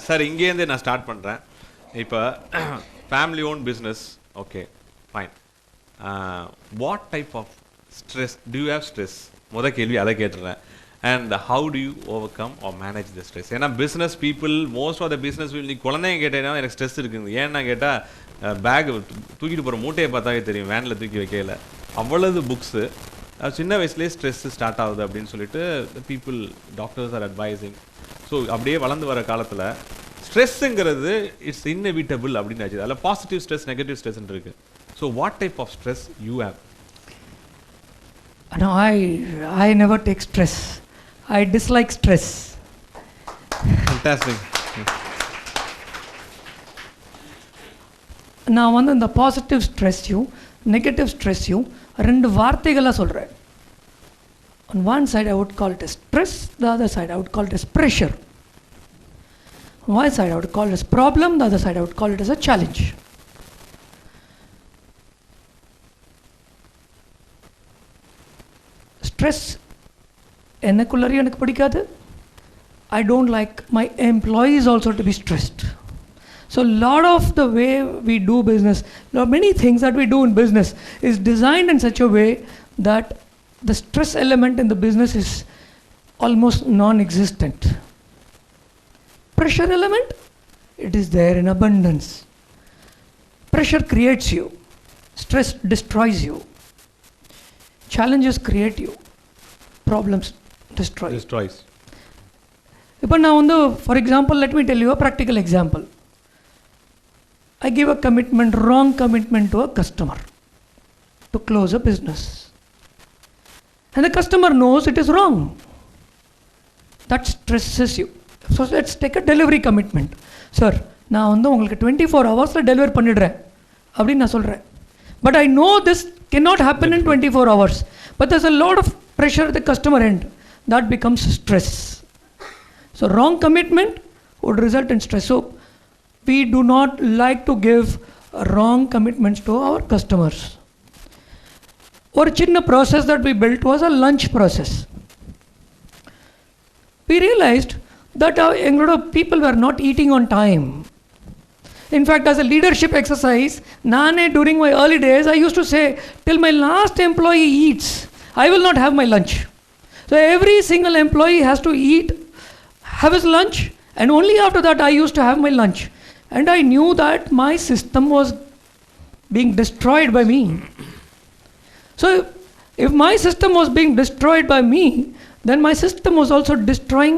Sir இங்கேருந்தே நான் start பண்ணுறேன். இப்போ family own business, okay fine. What type of stress do you have stress? முதல் கேள்வி அதை கேட்டுறேன். And how do you overcome or manage the stress? ஏன்னா business people, most of the business நீ குழந்தைங்க கேட்டேன்னா எனக்கு ஸ்ட்ரெஸ் இருக்குங்க. ஏன்னா கேட்டால் பேக் தூக்கிட்டு போகிற மூட்டையை பார்த்தாவே தெரியும், வேனில் தூக்கி வைக்கல அவ்வளவு புக்ஸு. சின்ன வயசுலேயே ஸ்ட்ரெஸ் ஸ்டார்ட் ஆகுது அப்படின்னு சொல்லிட்டு people, doctors R advising. So அப்படியே வளர்ந்து வர காலத்தில் ஸ்ட்ரெஸ்ஸுங்கிறது இட்ஸ் இன்எவிட்டபிள் அப்படின்னு ஆச்சு. அதில் பாசிட்டிவ் ஸ்ட்ரெஸ், நெகட்டிவ் ஸ்ட்ரெஸ்ன்னு இருக்குது. So what type of stress you have? No, I never take stress. I dislike stress. Fantastic. நான் வந்து இந்த பாசிட்டிவ் ஸ்ட்ரெஸ்ஸையும் நெகட்டிவ் ஸ்ட்ரெஸ்ஸையும் ரெண்டு வார்த்தைகளாக சொல்கிறேன். On one side I would call it as stress, the other side I would call it as pressure. On one side I would call it as problem, the other side I would call it as a challenge. Stress எனக்குள்ளரையும் எனக்கு பிடிக்காது. I don't like my employees also to be stressed. So lot of the way we do business, many things that we do in business is designed in such a way that the stress element in the business is almost non-existent. Pressure element, it is there in abundance. Pressure creates you. Stress destroys you. Challenges create you. Problems destroys. இப்போ நான் வந்து, for example, let me tell you a practical example. I give a commitment, wrong commitment to a customer to close a business. And the customer knows it is wrong. That stresses you. So let's take a delivery commitment. Sir, நான் வந்து உங்களுக்கு 24 ஹவர்ஸில் deliver பண்ணிடுறேன் அப்படின்னு நான் சொல்கிறேன். But I know this cannot happen in 24 hours. But there's a lot of pressure at the customer end. That becomes stress. So wrong commitment would result in stress. So we do not like to give wrong commitments to our customers. Or chinna process that we built was a lunch process. We realized that our people were not eating on time. In fact, as a leadership exercise, during my early days, I used to say, till my last employee eats, I will not have my lunch. So every single employee has to have his lunch, and only after that I used to have my lunch. And I knew that my system was being destroyed by me. So if my system was being destroyed by me, then my system was also destroying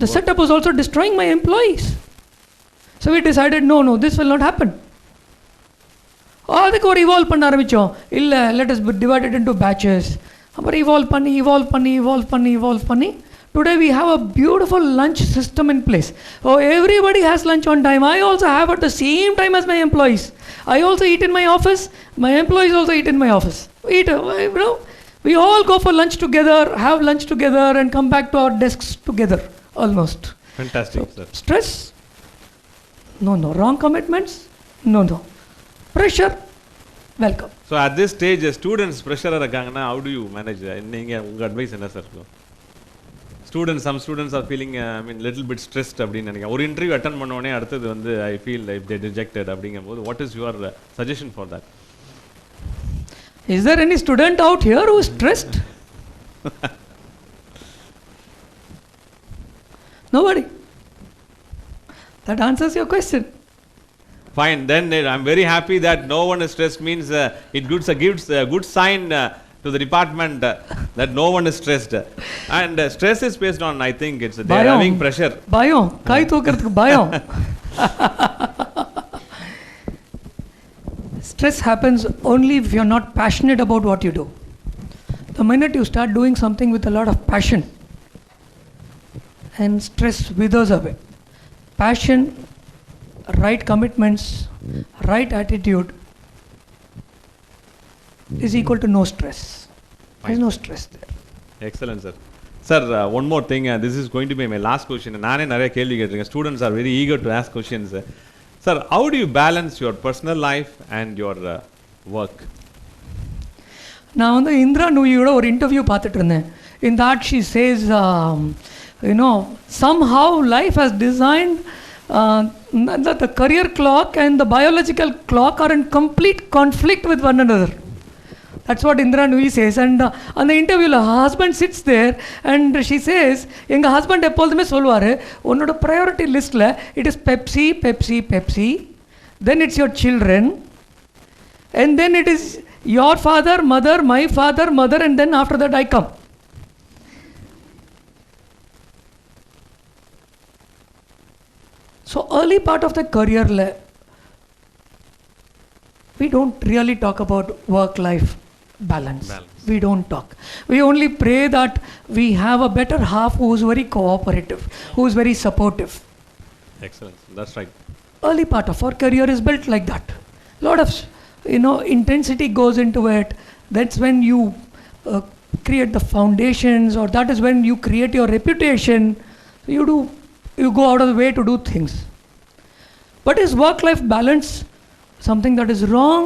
the setup was also destroying my employees. So we decided, no, this will not happen. அதுக்கு ஒரு evolve பண்ண ஆரம்பித்தோம். இல்லை, let us divide it into batches. அப்புறம் evolve பண்ணி today we have a beautiful lunch system in place. Oh, everybody has lunch on time. I also have at the same time as my employees. I also eat in my office. My employees also eat in my office. We all go for lunch together, have lunch together, and come back to our desks together almost. Fantastic, so, sir. Stress? No. Wrong commitments? No. Pressure? Welcome. So at this stage, students pressure irukanga, how do you manage? Neenga unga advice enna sir? Some students are feeling little bit stressed அப்படினு நினைக்கிறேன். ஒரு interview attend பண்ண உடனே அடுத்தது வந்து I feel if they rejected அப்படிங்கும்போது what is your suggestion for that? Is there any student out here who is stressed? Nobody. That answers your question. Fine, then I'm very happy that no one is stressed means it gives a good sign to the department that no one is stressed. And stress is based on, I think it's they are having pressure. Bayam, kai thookaradhukku bayam. Stress happens only if you're not passionate about what you do. The minute you start doing something with a lot of passion, and stress withers away. Passion, right commitments, right attitude is equal to no stress. There is no stress there. Excellent, sir. Sir, one more thing. This is going to be my last question. நானே நிறைய கேள்வி கேட்டிருக்கேன். Students are very eager to ask questions. Sir, how do you balance your personal life and your work? நான் வந்து இந்திரா நூயியோட ஒரு interview பார்த்துட்டு இருந்தேன். In that she says, Somehow life has designed the career clock and the biological clock are in complete conflict with one another. That's what Indra Nui says. And on the interview, her husband sits there and she says, எங்கள் husband எப்பொழுதுமே சொல்லுவார், உன்னோட priority லிஸ்ட்டில் it is Pepsi, Pepsi, Pepsi, then it's your children, and then it is your father, mother, my father, mother, and then after that I come. So early part of the career, we don't really talk about work-life balance. We don't talk. We only pray that we have a better half who is very cooperative, who is very supportive. Excellent. That's right. Early part of our career is built like that. Lot of intensity goes into it. That's when you create the foundations, or that is when you create your reputation. You go out of the way to do things. But is work-life balance something that is wrong?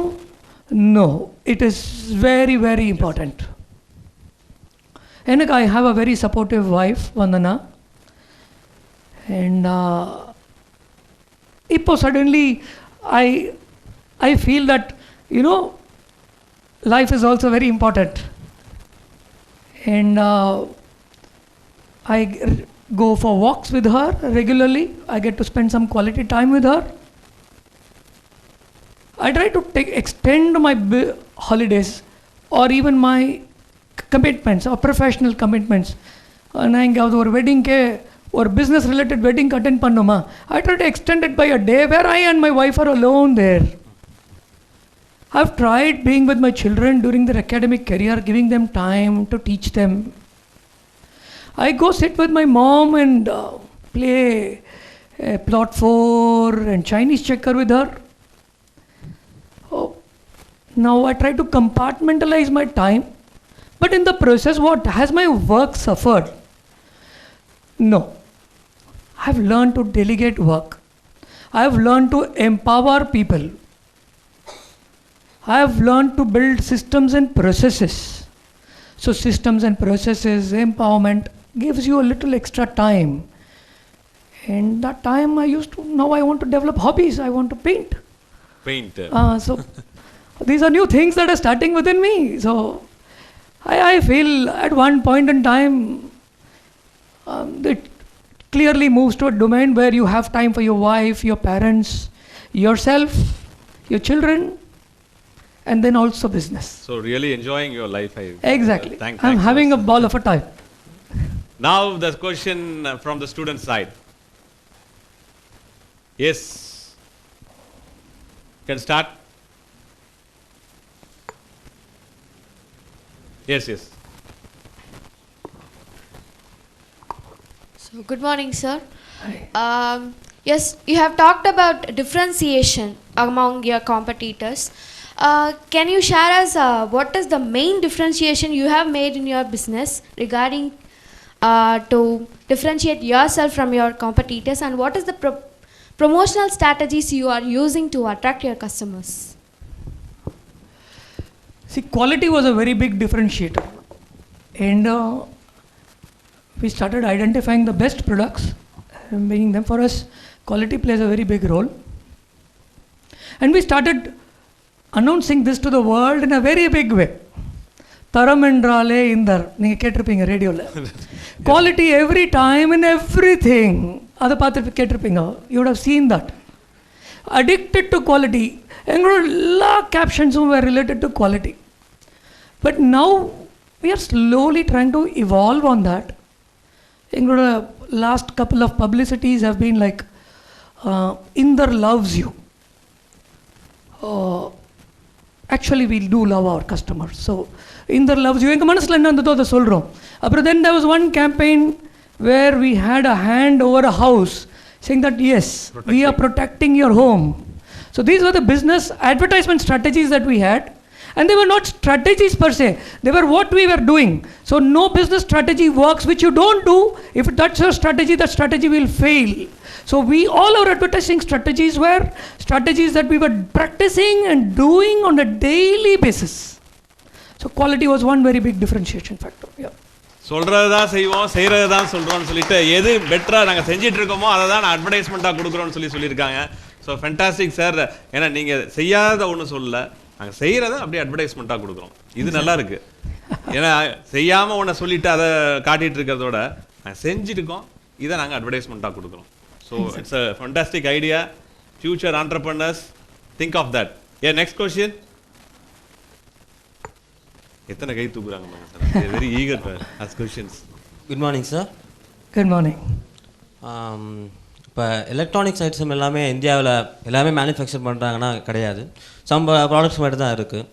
No, it is very, very important. And I have a very supportive wife, Vandana. And suddenly I feel that, life is also very important. And I go for walks with her regularly. I get to spend some quality time with her. I try to extend my holidays or even my commitments or professional commitments. நான் எங்கேயாவது ஒரு வெட்டிங்க்கு ஒரு business related wedding attend பண்ணுமா, I try to extend it by a day where I and my wife are alone there. I've tried being with my children during their academic career, giving them time to teach them. I go sit with my mom and play Plot 4 and Chinese checker with her. Now I try to compartmentalize my time, but in the process, what has my work suffered? No. I have learned to delegate work. I have learned to empower people. I have learned to build systems and processes. So systems and processes, empowerment gives you a little extra time. And that time now I want to develop hobbies. I want to paint. Paint. So these are new things that are starting within me. So I feel at one point in time, it clearly moves to a domain where you have time for your wife, your parents, yourself, your children, and then also business. So really enjoying your life. Exactly. I'm having a ball of a time. Now the question from the student side. Yes. Can start. Yes. So good morning, sir. Hi. Yes, you have talked about differentiation among your competitors. Can you share us what is the main differentiation you have made in your business regarding to differentiate yourself from your competitors, and what is the promotional strategies you are using to attract your customers? See, quality was a very big differentiator, and we started identifying the best products and bringing them. For us, quality plays a very big role, and we started announcing this to the world in a very big way. Taram endrale indar, neenga kettirpinga radio la. Quality every time and everything. Adha paathu kettirpinga. You would have seen that. Addicted to quality. Engaloda captions were related to quality. But now we are slowly trying to evolve on that. Engaloda last couple of publicities have been like, Indar loves you. Actually, we do love our customers. So, Indar loves you. Enga manasla enna andadho adha solrom. Then there was one campaign where we had a hand over a house saying that yes, we are protecting your home. So these were the business advertisement strategies that we had, and they were not strategies per se. They were what we were doing. So no business strategy works which you don't do. If that's your strategy, that strategy will fail. So all our advertising strategies were strategies that we were practicing and doing on a daily basis. So quality was one very big differentiation factor. Yeah. சொல்கிறது தான் செய்வோம், செய்கிறது தான் சொல்கிறோம்னு சொல்லிட்டு எது பெட்டராக நாங்கள் செஞ்சிட்டு இருக்கோமோ அதை தான் நான் அட்வர்டைஸ்மெண்ட்டாக கொடுக்குறோன்னு சொல்லியிருக்காங்க. So fantastic sir. ஏன்னா நீங்கள் செய்யாத ஒன்று சொல்லலை, நாங்கள் செய்கிறத அப்படியே அட்வர்டைஸ்மெண்ட்டாக கொடுக்குறோம். இது நல்லா இருக்கு. ஏன்னா செய்யாமல் ஒன்றை சொல்லிட்டு அதை காட்டிகிட்டு இருக்கிறதோட நாங்கள் செஞ்சுருக்கோம், இதை நாங்கள் அட்வர்டைஸ்மெண்ட்டாக கொடுக்குறோம். So it's a fantastic idea. Future entrepreneurs think of that. Next question. எத்தனை கை தூக்குறாங்க sir? Very eager to ask questions. Good morning sir. Good morning. இப்போ எலக்ட்ரானிக்ஸ் ஐட்டம் எல்லாமே இந்தியாவில் எல்லாமே மேனுஃபேக்சர் பண்ணுறாங்கன்னா கிடையாது. சம் ப்ராடக்ட்ஸ் மட்டும் தான் இருக்குது.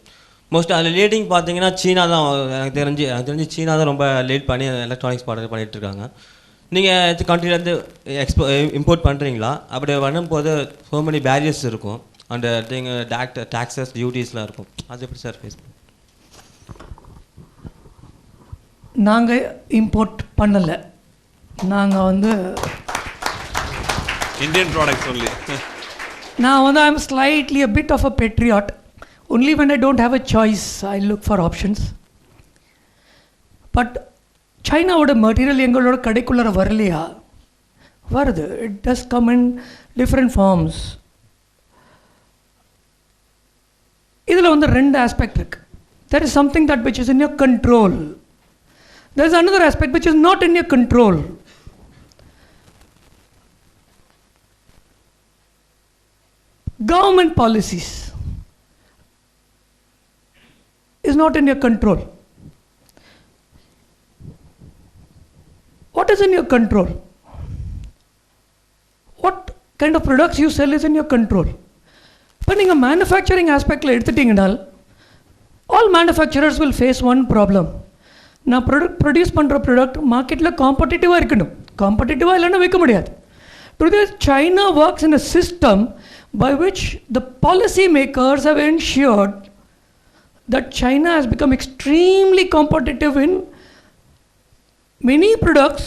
மோஸ்ட் அதில் லீடிங் பார்த்தீங்கன்னா சீனா தான். எனக்கு தெரிஞ்சு சீனா தான் ரொம்ப லீட் பண்ணி எலக்ட்ரானிக்ஸ் ப்ராடக்ட் பண்ணிகிட்ருக்காங்க. நீங்கள் கண்ட்ரிலேருந்து இம்போர்ட் பண்ணுறீங்களா? அப்படி பண்ணும்போது ஸோ மெனி பேரியர்ஸ் இருக்கும், அந்த டேக்ஸஸ் டியூட்டிஸ்லாம் இருக்கும். அது எப்படி சார் ஃபேஸ்? நாங்கள் இம்போர்ட் பண்ணலை. நாங்கள் வந்து இந்தியன் ப்ராடக்ட்ஸ் ஒன்லி. நான் வந்து I am slightly a bit of a patriot. Only when I don't have a choice I look for options. But சைனாவோட மெட்டீரியல் எங்களோட கடைக்குள்ளே வரலையா? வருது. It does come in different forms. இதில் வந்து ரெண்டு ஆஸ்பெக்ட் இருக்குது. there is something that which is in your control. there is another aspect which is not in your control. Government policies is not in your control. What is in your control? What kind of products you sell is in your control. இப்போ நீங்கள் manufacturing ஆஸ்பெக்டில் எடுத்துட்டிங்கனால் all manufacturers will face one problem. நான் produce பண்ணுற product மார்க்கெட்டில் காம்படிட்டிவாக இருக்கணும். காம்படிட்டிவாக இல்லைன்னா விற்க முடியாது. Today China works in a system by which the policy makers have ensured that China has become extremely competitive in many products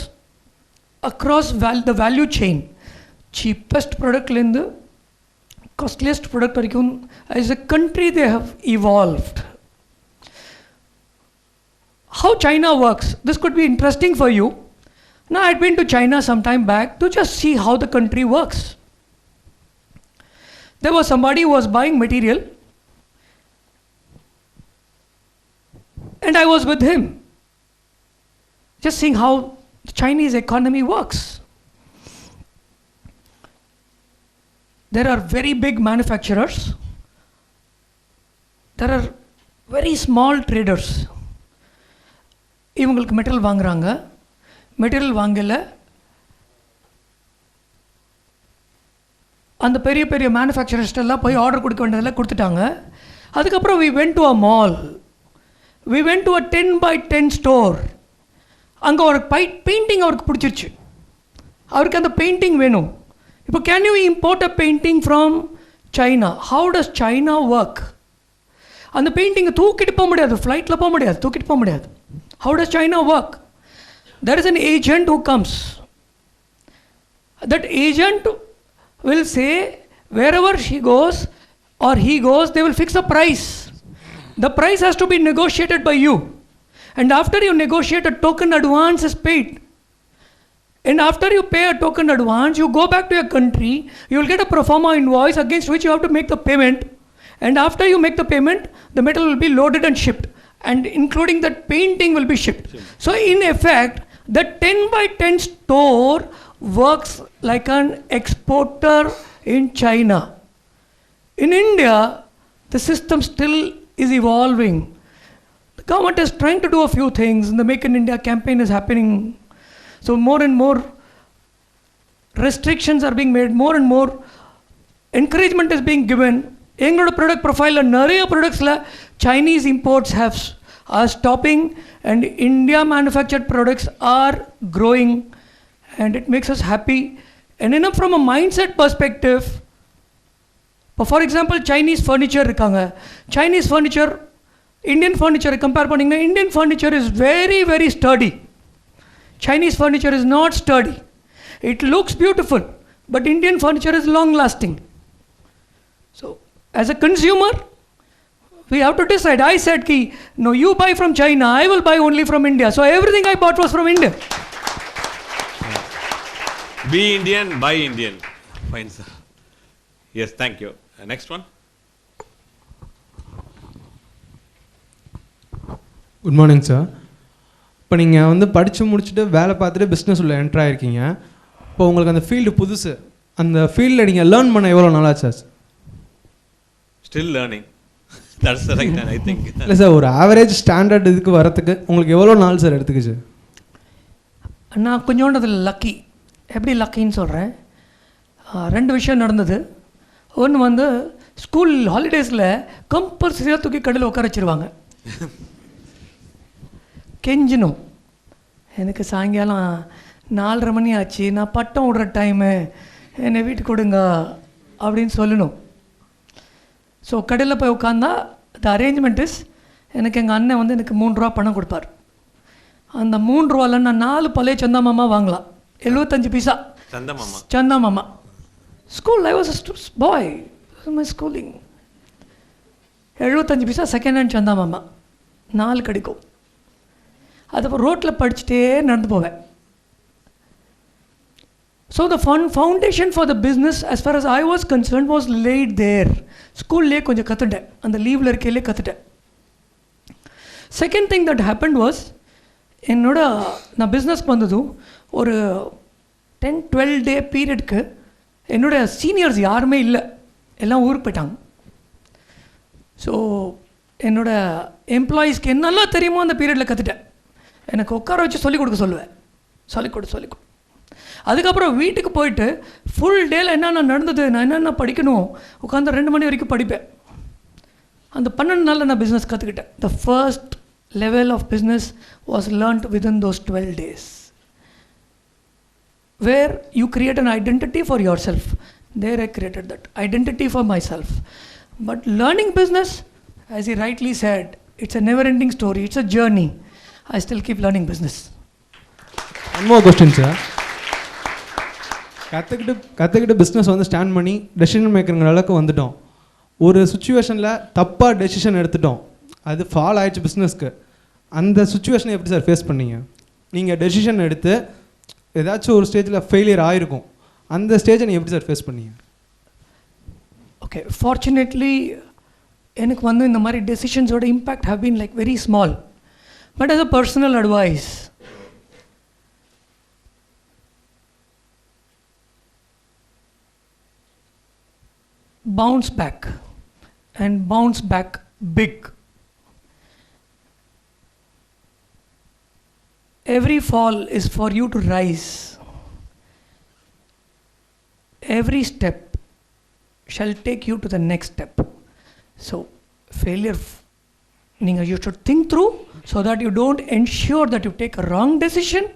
across the value chain. Cheapest product lende costliest product varaikum as a country they have evolved. How China works, this could be interesting for you. Now I had been to China some time back to just see how the country works. There was somebody who was buying material and I was with him, just seeing how the Chinese economy works. There are very big manufacturers. There are very small traders. இவங்களுக்கு material வாங்குறாங்க. Material வாங்கலை, அந்த பெரிய பெரிய மேனுஃபேக்சரர்ஸ்டெல்லாம் போய் order கொடுக்க வேண்டியதெல்லாம் கொடுத்துட்டாங்க. அதுக்கப்புறம் we went to a mall. We went to a 10 by 10 store. அங்கே ஒரு பெயிண்டிங் அவருக்கு பிடிச்சிருச்சு. அவருக்கு அந்த பெயிண்டிங் வேணும். இப்போ can you import a painting from China? How does China work? அந்த பெயிண்டிங்கை தூக்கிட்டு போக முடியாது, ஃப்ளைட்டில் போக முடியாது, தூக்கிட்டு போக முடியாது. How does China work? there is an agent who comes. That agent will say wherever she goes or he goes, they will fix a price. The price has to be negotiated by you, and after you negotiate, a token advance is paid. And after you pay a token advance, you go back to your country, you will get a pro forma invoice against which you have to make the payment, and after you make the payment, the metal will be loaded and shipped, and including that painting will be shipped. So in effect, the 10 by 10 store works like an exporter in China. In India, the system still is evolving. The government is trying to do a few things, and the Make in India campaign is happening. So more and more restrictions are being made, more and more encouragement is being given. எங்களோட product ப்ரொஃபைலில் நிறைய ப்ராடக்ட்ஸில் Chinese imports are stopping and India manufactured products are growing, and it makes us happy. And enough from a mindset perspective, for example, Chinese furniture இருக்காங்க. Chinese furniture Indian furniture compare பண்ணிங்கன்னா Indian furniture is very very sturdy. Chinese furniture is not sturdy. It looks beautiful, but Indian furniture is long lasting. So as a consumer, We have to decide. I said, ki, no, you buy from China, I will buy only from India. So everything I bought was from India. Be Indian, buy Indian. Fine, sir. Yes, thank you. Next one. Good morning sir. இப்போ நீங்கள் வந்து படித்து முடிச்சுட்டு வேலை பார்த்துட்டு business உள்ள enter ஆகிருக்கீங்க. இப்போ உங்களுக்கு அந்த ஃபீல்டு புதுசு, அந்த ஃபீல்டில் நீங்கள் லேர்ன் பண்ண எவ்வளோ நாளாச்சு sir? Still learning. That's the right, I think. இல்லை சார், ஒரு ஆவரேஜ் ஸ்டாண்டர்ட் இதுக்கு வரத்துக்கு உங்களுக்கு எவ்வளோ நாள் சார் எடுத்துக்குச்சு? நான் கொஞ்சோண்டு அதில் லக்கி. எப்படி லக்கின்னு சொல்கிறேன், 2 விஷயம் நடந்தது. ஒன்று வந்து ஸ்கூல் ஹாலிடேஸில் கம்பல்சரியாக தூக்கி கடையில் உட்கார வச்சுருவாங்க. கெஞ்சணும், எனக்கு சாயங்காலம் 4:30 மணி ஆச்சு, நான் பட்டம் விடுற டைமு, என்னை வீட்டுக்கு கொடுங்க அப்படின்னு சொல்லணும். ஸோ கடையில் போய் உட்காந்தா த அரேஞ்ச்மெண்ட் இஸ், எனக்கு எங்கள் அண்ணன் வந்து எனக்கு 3 ரூபா பணம் கொடுப்பார். அந்த 3 ரூபாவில் நான் 4 பழைய சந்தா மாமா வாங்கலாம். 75 பைசா சந்தா மாமா. School I was bye, my schooling. 75 paisa second hand சந்தா மாமா 4 கிடைக்கும். அது ரோட்டில் படிச்சுட்டே நடந்து போவேன். So the foundation for the business as far as I was concerned was laid there. ஸ்கூல்லே கொஞ்சம் கற்றுட்டேன், அந்த லீவில் இருக்கையிலே கற்றுட்டேன். Second thing that happen was, நான் பிஸ்னஸ்க்கு வந்ததும் ஒரு 10-12 டே பீரியட்க்கு என்னோட சீனியர்ஸ் யாருமே இல்லை, எல்லாம் ஊருக்கு போயிட்டாங்க. ஸோ என்னோடய எம்ப்ளாயீஸ்க்கு என்னெல்லாம் தெரியுமோ அந்த பீரியடில் கற்றுட்டேன். எனக்கு உட்கார வச்சு சொல்லிக் கொடுக்க சொல்லுவேன், சொல்லிக் அதுக்கப்புறம் வீட்டுக்கு போயிட்டு ஃபுல் டேயில் என்னென்ன நடந்தது, நான் என்னென்ன படிக்கணும் உட்காந்து 2 மணி வரைக்கும் படிப்பேன். அந்த 12 நாளில் நான் பிஸ்னஸ் கற்றுக்கிட்டேன். The first level of business was learnt within those 12 days, where you create an identity for yourself. There I created that identity for myself. But learning business, as he rightly said, it's a never ending story, it's a journey. I still keep learning business. One more question, sir. கற்றுக்கிட்டு business வந்து stand பண்ணி decision மேக்கருங்கிற அளவுக்கு வந்துட்டோம். ஒரு சுச்சுவேஷனில் தப்பாக decision எடுத்துட்டோம், அது ஃபால் ஆயிடுச்சு பிஸ்னஸ்க்கு. அந்த சுச்சுவேஷனை எப்படி சார் ஃபேஸ் பண்ணீங்க? நீங்கள் டெசிஷன் எடுத்து ஏதாச்சும் ஒரு ஸ்டேஜில் ஃபெயிலியர் ஆகிருக்கும், அந்த ஸ்டேஜை நீங்கள் எப்படி சார் ஃபேஸ் பண்ணீங்க? ஓகே, ஃபார்ச்சுனேட்லி எனக்கு வந்து இந்த மாதிரி டெசிஷன்ஸோட impact have been like very small. But as a personal advice, bounce back and bounce back big. Every fall is for you to rise. Every step shall take you to the next step. So failure, you should think through so that you don't ensure that you take a wrong decision.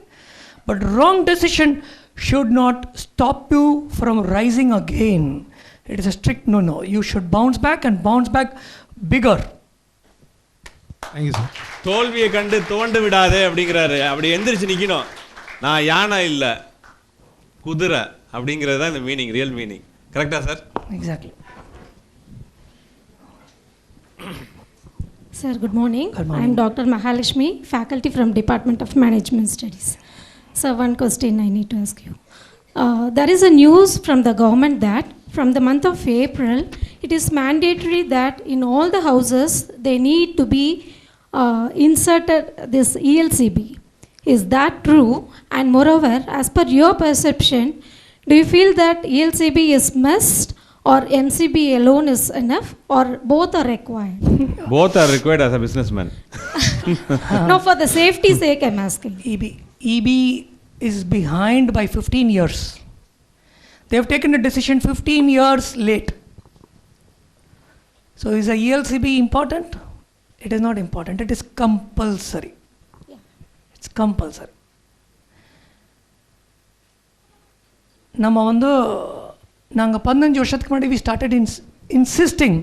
But wrong decision should not stop you from rising again. It is a strict no. You should bounce back and bounce back bigger. Thank you, sir. தோல்வியை கண்டு தோண்டு விடாதே அப்படிங்கிறாரு. அப்படி எந்திரிச்சு நிற்கணும். நான் யானை இல்லை குதிரை அப்படிங்கிறது தான் இந்த மீனிங், ரியல் மீனிங். கரெக்டா sir? Exactly. Sir, good morning. Good morning. I am Dr. Mahalakshmi, faculty from Department of Management Studies. Sir, one question I need to ask you. There is a news from the government that from the month of April, it is mandatory that in all the houses they need to be inserted this ELCB. Is that true? And moreover, as per your perception, do you feel that ELCB is must or MCB alone is enough, or both are required? Both are required as a businessman. No, for the safety sake I'm asking. EB is behind by 15 years. They have taken a decision 15 years late. So is a ELCB important? It is not important. It is compulsory. Yeah. It's compulsory. நம்ம வந்து நாங்கள் 15 வருஷத்துக்கு முன்னாடி we started insisting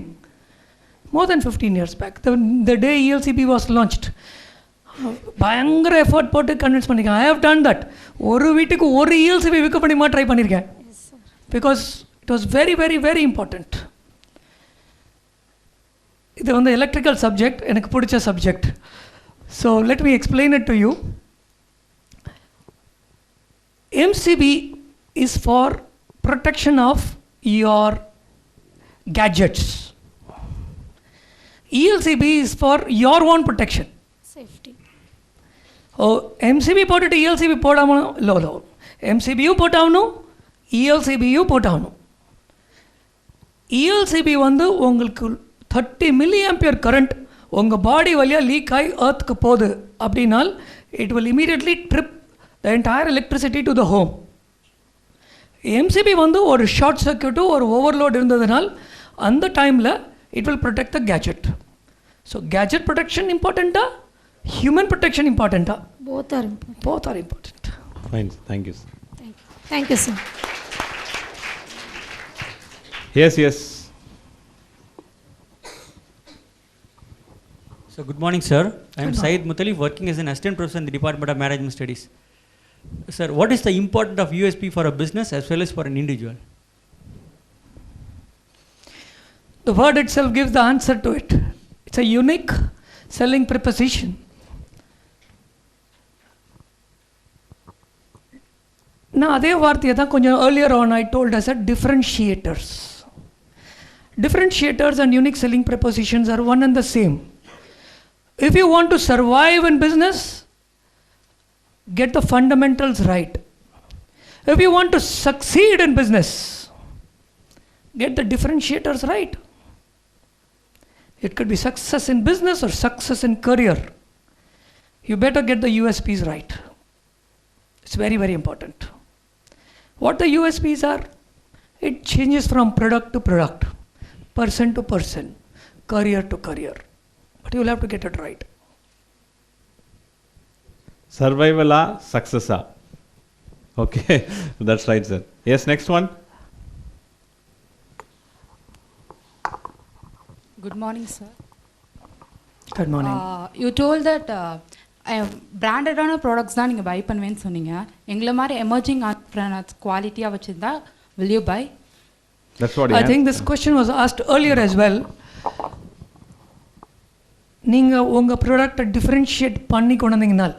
more than 15 years back. The day ELCB was launched, பயங்கர effort போட்டு convince பண்ணியிருக்கேன். I have done that. ஒரு வீட்டுக்கு ஒரு ELCB விற்க பண்ணிமா ட்ரை பண்ணியிருக்கேன். Because it was very very very important. இது வந்து எலக்ட்ரிக்கல் சப்ஜெக்ட், எனக்கு பிடிச்ச subject. So let me explain it to you. MCB is for protection of your gadgets. ELCB is for your own protection. Safety. MCB போட்டுட்டு ELCB போடாமல் இல்லை, MCBயும் போட்டாகணும், ELCBயும் போட்டாகணும். ELCB வந்து உங்களுக்கு 30 milliampere current உங்கள் பாடி வழியாக லீக் ஆகி earthக்கு போகுது அப்படின்னால் it will immediately trip the entire electricity to the home. MCB வந்து ஒரு ஷார்ட் சர்க்யூட்டோ ஒரு ஓவர்லோட் இருந்ததுனால் அந்த டைமில் it will protect the gadget. So gadget protection இம்பார்ட்டண்ட்டா, ஹியூமன் ப்ரொடெக்ஷன் இம்பார்ட்டண்ட்டா? Both are important. Both are important. Fine, thank you. Thank you. Thank you, sir. Yes. So good morning, sir. I am Syed Mutalif, working as an assistant professor in the Department of Management Studies. Sir, what is the importance of USP for a business as well as for an individual? The word itself gives the answer to it. It's a unique selling preposition. நான் அதே வார்த்தையை தான் கொஞ்சம் earlier on I told as a differentiators. Differentiators and unique selling prepositions are one and the same. If you want to survive in business, get the fundamentals right. If you want to succeed in business, get the differentiators right. It could be success in business or success in career. You better get the USPs right. It's very, very important. What the USPs are? It changes from product to product, person to person, career to career. But you will have to get it right. Survival-ஆ success-ஆ? Okay, that's right, sir. Yes, next one. Good morning, sir. Good morning. You told that பிராண்டடான products தான் நீங்கள் by பண்ணுவேன்னு சொன்னீங்க. எங்களை மாதிரி emerging entrepreneurs குவாலிட்டியாக வச்சுருந்தா will you buy? That's what I think this question was asked earlier as well. நீங்கள் உங்கள் ப்ராடக்டை டிஃப்ரென்ஷியேட் பண்ணி கொண்டு வந்தீங்கனால்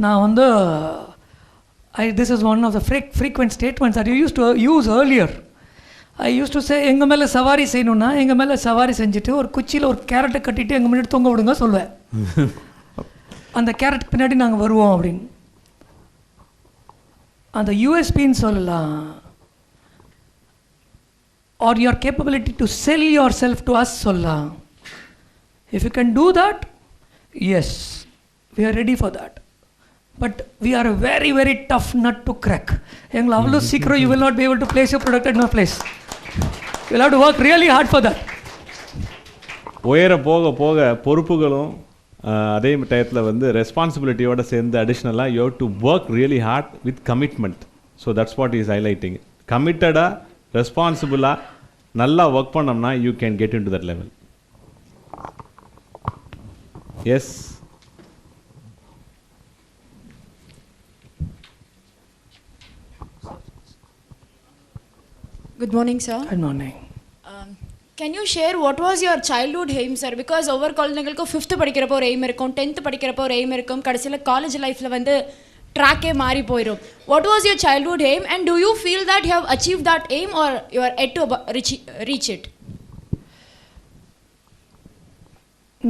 நான் வந்து this is one of the frequent statements that you used to use earlier. I used to say எங்கள் மேலே சவாரி செய்யணுன்னா எங்கள் மேலே சவாரி செஞ்சுட்டு ஒரு குச்சியில் ஒரு கேரட்டை கட்டிட்டு எங்கள் முன்னாடி தொங்க விடுங்க சொல்லுவேன். அந்த கேரட் பின்னாடி நாங்கள் வருவோம் அப்படின்னு. அந்த யூஎஸ்பின்னு சொல்லலாம். or your capability to sell yourself to us சொல்லலாம். If you can do that, yes, we are ready for that. But we are a very, very tough nut to crack. எங்களை அவ்வளோ சீக்கிரம் you will not be able to place your product at no place. You will have to work really hard for that. உயர போக போக பொறுப்புகளும் அதே டயத்தில் வந்து ரெஸ்பான்சிபிலிட்டியோட சேர்ந்து அடிஷ்னலாக you have to work really hard with commitment. So that's what is highlighting. கமிட்டடாக ரெஸ்பான்சிபிளாக நல்லா ஒர்க் பண்ணோம்னா you can get into that level. Yes. Good morning, sir. Good morning. Can you share what was your childhood aim, sir? Because ஒவ்வொரு குழந்தைங்களுக்கும் 5th படிக்கிறப்போ ஒரு aim இருக்கும், 10th படிக்கிறப்போ ஒரு எய்ம் இருக்கும், கடைசியில் காலேஜ் லைஃப்பில் வந்து ட்ராக்கே மாறி போயிடும். What was your childhood aim and do you feel that you have achieved that aim or you are yet to reach it?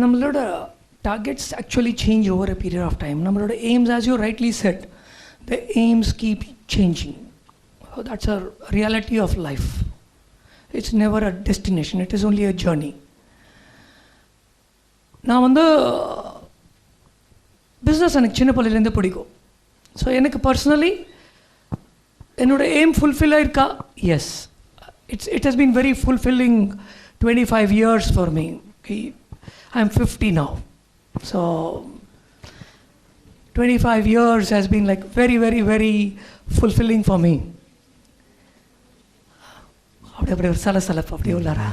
நம்மளோட targets actually change over a period of time. நம்மளோட aims, as you rightly said, the aims keep changing. That's a reality of life. It's never a destination, it is only a journey. நான் வந்து business எனக்கு சின்ன பிள்ளையிலேருந்து பிடிக்கும். So எனக்கு personally என்னோட aim fulfil ஆயிருக்கா? Yes, it has been very fulfilling 25 years for me. I am 50 now. So 25 years has been like very, very, very fulfilling for me. அப்படி ஒரு சலசலப்பு அப்படி உள்ளாரா?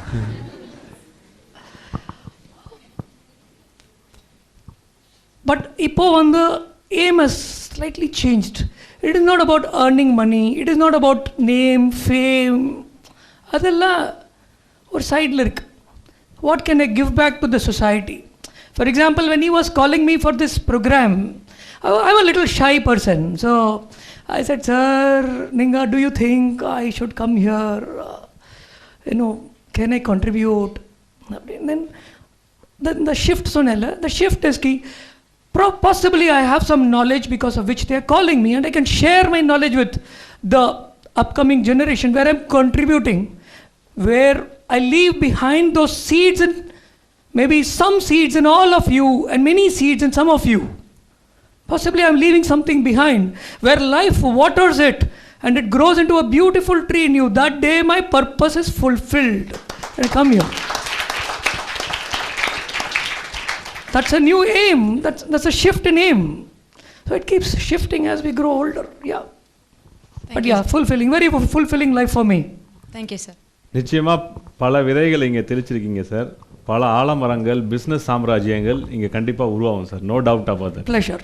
பட் இப்போ வந்து aim has slightly changed. It is not about earning money, it is not about name, fame. அதெல்லாம் ஒரு சைடில் இருக்கு. what can I give back to the society? For example, when he was calling me for this program, I'm a little shy person. So I said, sir, Ninga, do you think I should come here? Can I contribute? And then the shift sonella, the shift is key. Possibly I have some knowledge because of which they are calling me, and I can share my knowledge with the upcoming generation where I'm contributing, where I leave behind those seeds, and maybe some seeds in all of you and many seeds in some of you. Possibly I'm leaving something behind where life waters it and it grows into a beautiful tree in you. That day my purpose is fulfilled. And I come here. That's a new aim. That's a shift in aim. So it keeps shifting as we grow older. Yeah. But yeah, fulfilling, very fulfilling life for me. Thank you, sir. நிச்சயமாக பல விதைகள் இங்கே தெளிச்சிருக்கீங்க sir. பல ஆலமரங்கள், business சாம்ராஜ்யங்கள் இங்கே கண்டிப்பாக உருவாகும் sir. No doubt about that. Pleasure.